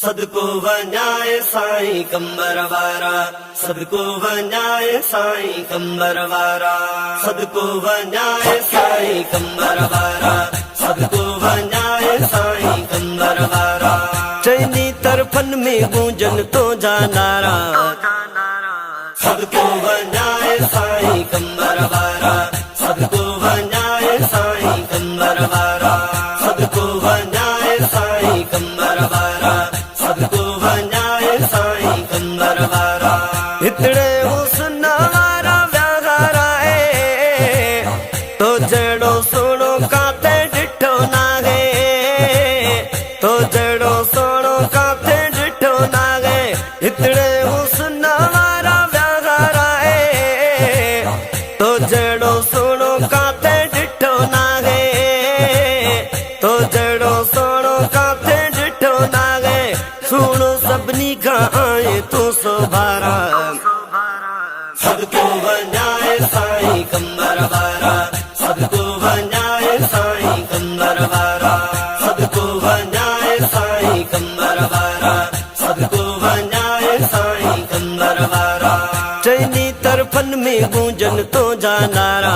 सदको वञाए साईं कंबर वारा, सदको वञाए साईं कंबर वारा, सदको वञाए साईं कंबर वारा, सदको वञाए साईं कंबर वारा। चइनी तरफन में गूंजन तो जा नारा, सदको वञाए साईं कंबर वारा, सदको वञाए साईं कंबर वारा, सदको वञाए साईं कंबर वारा, सदको वञाए साईं कंबर वारा। हितड़े हुस्न वारा व्यागारा तो जड़ो सोनो काते डिठो नागे, तो जड़ो सोनो काते डिठो नागे। हितड़े हुस्न वारा व्यागारा तो जड़ो सोनो काते डिठो नागे, तो जड़ो सोनो काते डिठो नागे। सुनो सबनी का आए तू सोभारा, सदको वञाए साईं कंबर वारा, सदको वञाए साईं कंबर वारा, सदको वञाए साईं कंबर वारा, सदको वञाए साईं कंबर वारा। चइनी तरफन में गूंजन तो जा नारा,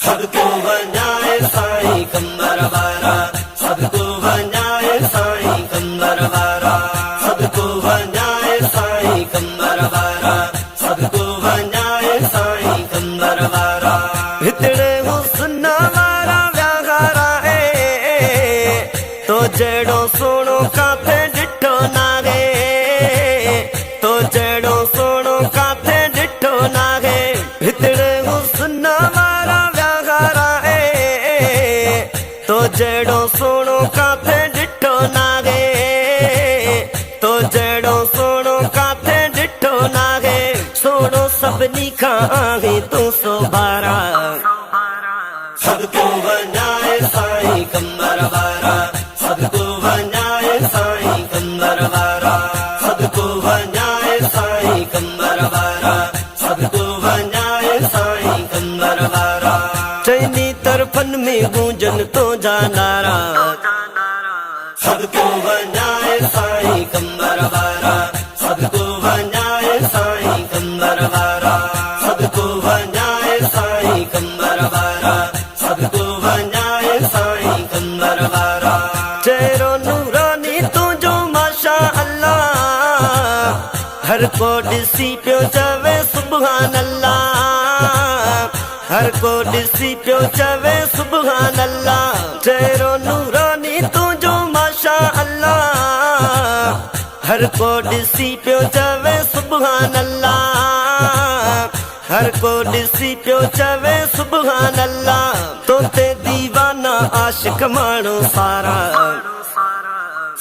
सदको वञाए साईं कंबर वारा, सदको वञाए साईं कंबर वारा, सदको वञाए साईं कंबर वारा, सदको वञाए साईं कंबर वारा। हितड़े हुस्न वारा व्यागारा तो जड़ो सोनो काथे डिठो नागे, तो जड़ो सोनो काथे डिठो नागे। हितड़े हुस्न वारा व्यागारा तो जड़ो सोनो काथे डिठो नागे, तो जड़ो सोनो काथे डिठो नागे। सोनो सबनी का आगे तू सोबारा, सदको वञाए साईं कंबर वारा, सदको वञाए साईं कंबर वारा, सदको वञाए साईं कंबर वारा, सदको वञाए साईं कंबर वारा। चइनी तरफन में गूंजन तो जा नारा, सदको वञाए साईं कंबर वारा, सदको वञाए साईं कंबर वारा, सदको वञाए साईं कंबर वारा, सदको वञाए साईं कंबर वारा। चेहरो नूरानी तुझो माशा अल्लाह, हर को ॾिसी पियो चवे सुभान अल्लाह, हर को ॾिसी पियो चवे सुभान अल्लाह। चेहरो नूरानी तुझो माशा अल्लाह, हर को ॾिसी पियो चवे सुभान अल्लाह, हर को ॾिसी पियो चवे सुभान अल्लाह। तोते दीवाना आशिक माण्हू सारा,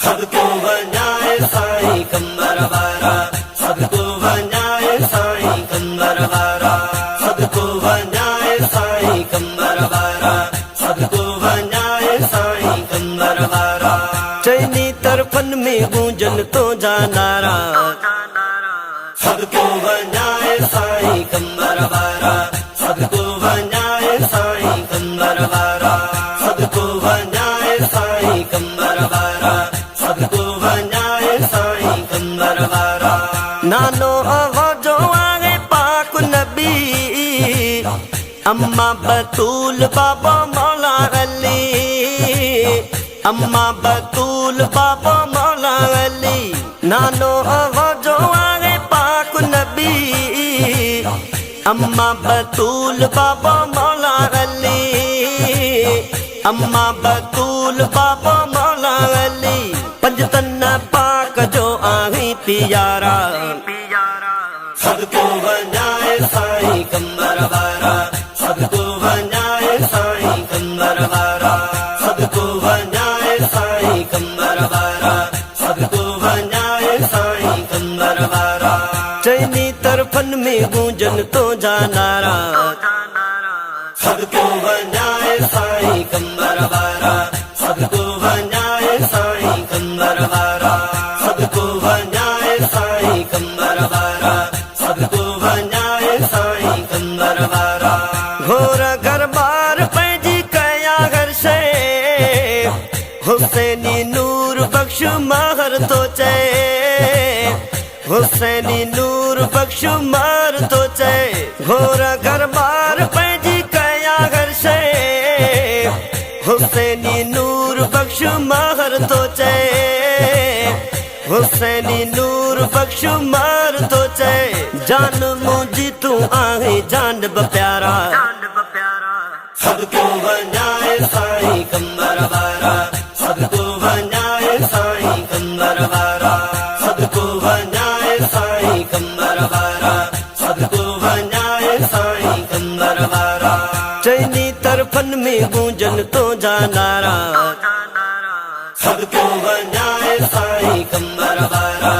सदको वञाए साईं कंबर वारा, सदको वञाए साईं कंबर वारा, सदको वञाए साईं कंबर वारा, सदको वञाए साईं कंबर वारा। चइनी तरफन में गूंजन तो जा नारा, सदको वञाए साईं कंबर वारा, सदको वञाए साईं कंबर वारा, सदको वञाए साईं कंबर वारा, सदको वञाए साईं कंबर वारा। नानो आवाजो आगे पाक नबी, अम्मा बतूल बाबा मौला अली, अम्मा बतूल बाबा मौला अली। नानो आवाजो आगे पाक नबी, अम्मा बतूल बाबा मौला अली, अम्मा बतूल बाबा मौला अली। पंजतन पाक जो आही पियारा, सदको वञाए साईं कंबर वारा, सदको वञाए साईं कंबर वारा, सदको वञाए साईं कंबर वारा, सदको वञाए साईं कंबर वारा। चइनी तरफन में गूंजन तो जा नारा, सदको वञाए साईं कंबर वारा, सदको वञाए साईं कंबर वारा, सदको वञाए साईं कंबर वारा, सदको वञाए साईं कंबर वारा। घोर गरबार पंहिंजी कया हर शइ, हुसैनी नूर बख्श माहर तो चे, हुसैनी नूर बख्श मार तो चे, घोरा घर बार पैजी कया घर से, हुसैनी नूर बख्श माहर तो चे, हुसैनी नूर बख्श मार तो चे, जान मुझी तू आहे जान ब प्यारा, सबको वञाए साईं कंबर वारा, सबको वञाए साईं कंबर वारा, सबको वञाए साईं कंबर वारा, सबको वञाए साईं कंबर वारा। चइनी तरफन में गूंजन तो जा नारा, सबको वञाए साईं कंबर वारा,